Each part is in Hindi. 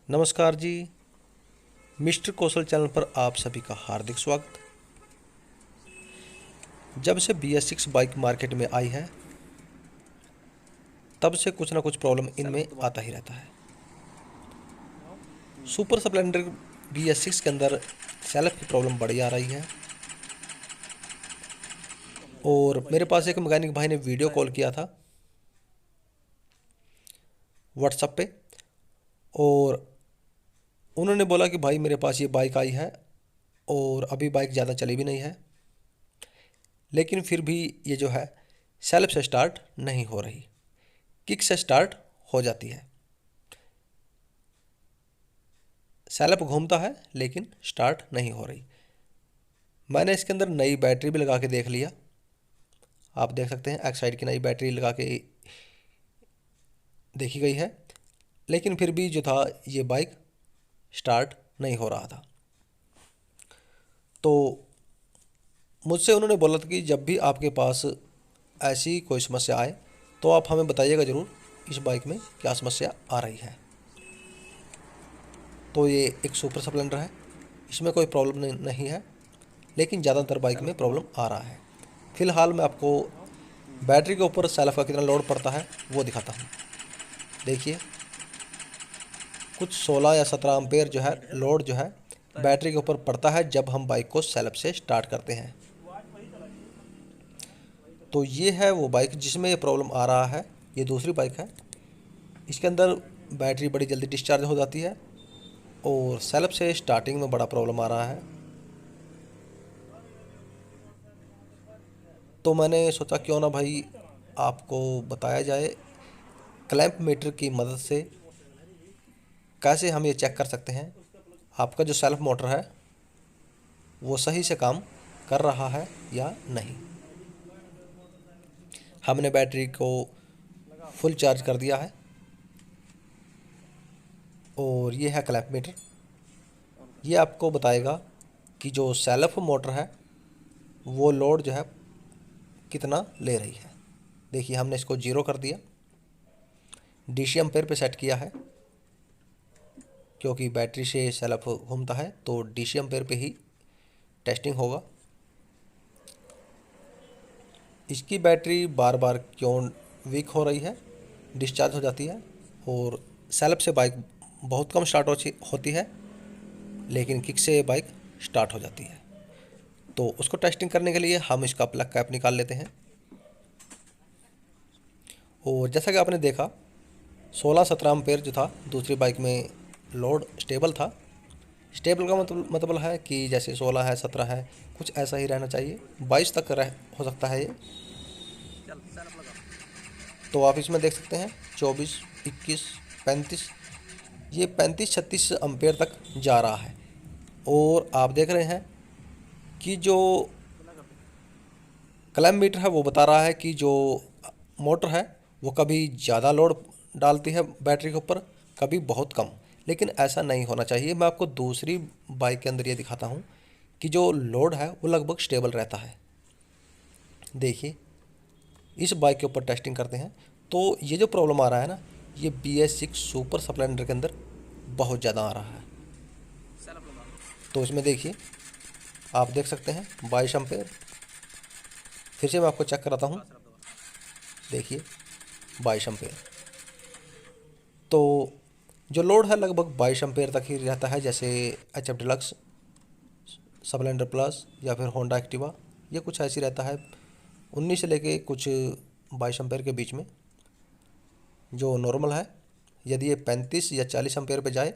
नमस्कार जी। मिस्टर कौशल चैनल पर आप सभी का हार्दिक स्वागत। जब से BS6 बाइक मार्केट में आई है तब से कुछ ना कुछ प्रॉब्लम इनमें आता ही रहता है। सुपर स्प्लेंडर BS6 के अंदर सेल्फ की प्रॉब्लम बढ़ी आ रही है और मेरे पास एक मैकेनिक भाई ने वीडियो कॉल किया था व्हाट्सएप पे और उन्होंने बोला कि भाई मेरे पास ये बाइक आई है और अभी बाइक ज़्यादा चली भी नहीं है, लेकिन फिर भी ये जो है सेल्फ से स्टार्ट नहीं हो रही, किक से स्टार्ट हो जाती है। सेल्फ घूमता है लेकिन स्टार्ट नहीं हो रही। मैंने इसके अंदर नई बैटरी भी लगा के देख लिया, आप देख सकते हैं एक्साइड की नई बैटरी लगा के देखी गई है, लेकिन फिर भी जो था ये बाइक स्टार्ट नहीं हो रहा था। तो मुझसे उन्होंने बोला था कि जब भी आपके पास ऐसी कोई समस्या आए तो आप हमें बताइएगा ज़रूर इस बाइक में क्या समस्या आ रही है। तो ये एक सुपर स्प्लेंडर है, इसमें कोई प्रॉब्लम नहीं है, लेकिन ज़्यादातर बाइक में प्रॉब्लम आ रहा है। फ़िलहाल मैं आपको बैटरी के ऊपर सेल्फ का कितना लोड पड़ता है वो दिखाता हूँ। देखिए कुछ 16 या 17 एम्पेयर जो है लोड जो है बैटरी के ऊपर पड़ता है जब हम बाइक को सेल्फ से स्टार्ट करते हैं। तो ये है वो बाइक जिसमें ये प्रॉब्लम आ रहा है। ये दूसरी बाइक है, इसके अंदर बैटरी बड़ी जल्दी डिस्चार्ज हो जाती है और सेल्फ से स्टार्टिंग में बड़ा प्रॉब्लम आ रहा है। तो मैंने सोचा क्यों ना भाई आपको बताया जाए क्लैंप मीटर की मदद से कैसे हम ये चेक कर सकते हैं आपका जो सेल्फ मोटर है वो सही से काम कर रहा है या नहीं। हमने बैटरी को फुल चार्ज कर दिया है और ये है क्लैंप मीटर। ये आपको बताएगा कि जो सेल्फ मोटर है वो लोड जो है कितना ले रही है। देखिए हमने इसको 0 कर दिया, DC एम्पेयर पे सेट किया है क्योंकि बैटरी से सेल्फ घूमता है तो DC एम्पेयर पे ही टेस्टिंग होगा। इसकी बैटरी बार बार क्यों वीक हो रही है, डिस्चार्ज हो जाती है और सेल्फ से बाइक बहुत कम स्टार्ट होती है, लेकिन किक से बाइक स्टार्ट हो जाती है। तो उसको टेस्टिंग करने के लिए हम इसका प्लग कैप निकाल लेते हैं और जैसा कि आपने देखा 16-17 एम्पेयर जो था दूसरी बाइक में लोड स्टेबल था। स्टेबल का मतलब है कि जैसे 16 है 17 है कुछ ऐसा ही रहना चाहिए, 22 तक हो सकता है ये। तो आप इसमें देख सकते हैं 24, 21, 35, ये 35-36 एम्पेयर तक जा रहा है। और आप देख रहे हैं कि जो क्लैंप मीटर है वो बता रहा है कि जो मोटर है वो कभी ज़्यादा लोड डालती है बैटरी के ऊपर, कभी बहुत कम, लेकिन ऐसा नहीं होना चाहिए। मैं आपको दूसरी बाइक के अंदर ये दिखाता हूँ कि जो लोड है वो लगभग स्टेबल रहता है। देखिए इस बाइक के ऊपर टेस्टिंग करते हैं तो ये जो प्रॉब्लम आ रहा है ना, ये BS6 सुपर स्प्लेंडर के अंदर बहुत ज़्यादा आ रहा है। तो इसमें देखिए आप देख सकते हैं 22 एम्पेयर। फिर से मैं आपको चेक कराता हूँ, देखिए 22 एम्पेयर। तो जो लोड है लगभग 22 एम्पेयर तक ही रहता है, जैसे HF डिलक्स, स्प्लेंडर प्लस या फिर होंडा एक्टिवा, ये कुछ ऐसी रहता है 19 से लेके कुछ 22 एम्पेयर के बीच में जो नॉर्मल है। यदि ये 35 या 40 एम्पेयर पे जाए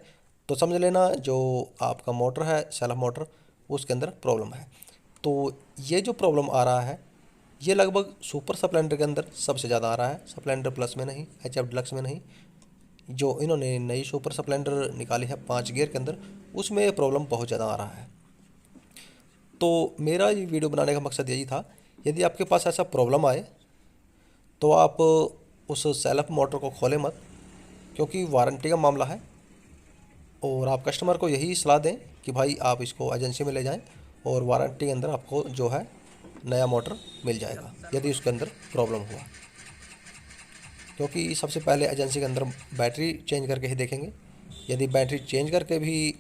तो समझ लेना जो आपका मोटर है सेल्फ मोटर उसके अंदर प्रॉब्लम है। तो ये जो प्रॉब्लम आ रहा है ये लगभग सुपर स्प्लेंडर के अंदर सबसे ज़्यादा आ रहा है, स्प्लेंडर प्लस में नहीं, HF डिलक्स में नहीं। जो इन्होंने नई सुपर स्प्लेंडर निकाली है 5 गियर के अंदर उसमें प्रॉब्लम बहुत ज़्यादा आ रहा है। तो मेरा ये वीडियो बनाने का मकसद यही था, यदि आपके पास ऐसा प्रॉब्लम आए तो आप उस सेल्फ मोटर को खोलें मत, क्योंकि वारंटी का मामला है। और आप कस्टमर को यही सलाह दें कि भाई आप इसको एजेंसी में ले जाएं और वारंटी के अंदर आपको जो है नया मोटर मिल जाएगा यदि उसके अंदर प्रॉब्लम हुआ। क्योंकि सबसे पहले एजेंसी के अंदर बैटरी चेंज करके ही देखेंगे, यदि बैटरी चेंज करके भी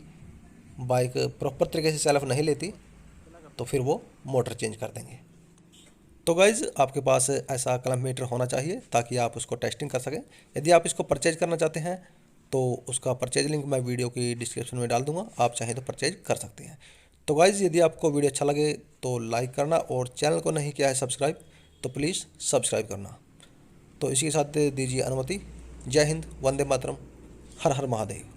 बाइक प्रॉपर तरीके से सेल्फ नहीं लेती तो फिर वो मोटर चेंज कर देंगे। तो गाइज़ आपके पास ऐसा क्लैंप मीटर होना चाहिए ताकि आप उसको टेस्टिंग कर सकें। यदि आप इसको परचेज करना चाहते हैं तो उसका परचेज लिंक मैं वीडियो की डिस्क्रिप्शन में डाल दूंगा, आप चाहें तो परचेज कर सकते हैं। तो गाइज़ यदि आपको वीडियो अच्छा लगे तो लाइक करना, और चैनल को नहीं किया है सब्सक्राइब तो प्लीज़ सब्सक्राइब करना। तो इसी के साथ दीजिए अनुमति। जय हिंद, वंदे मातरम, हर हर महादेव।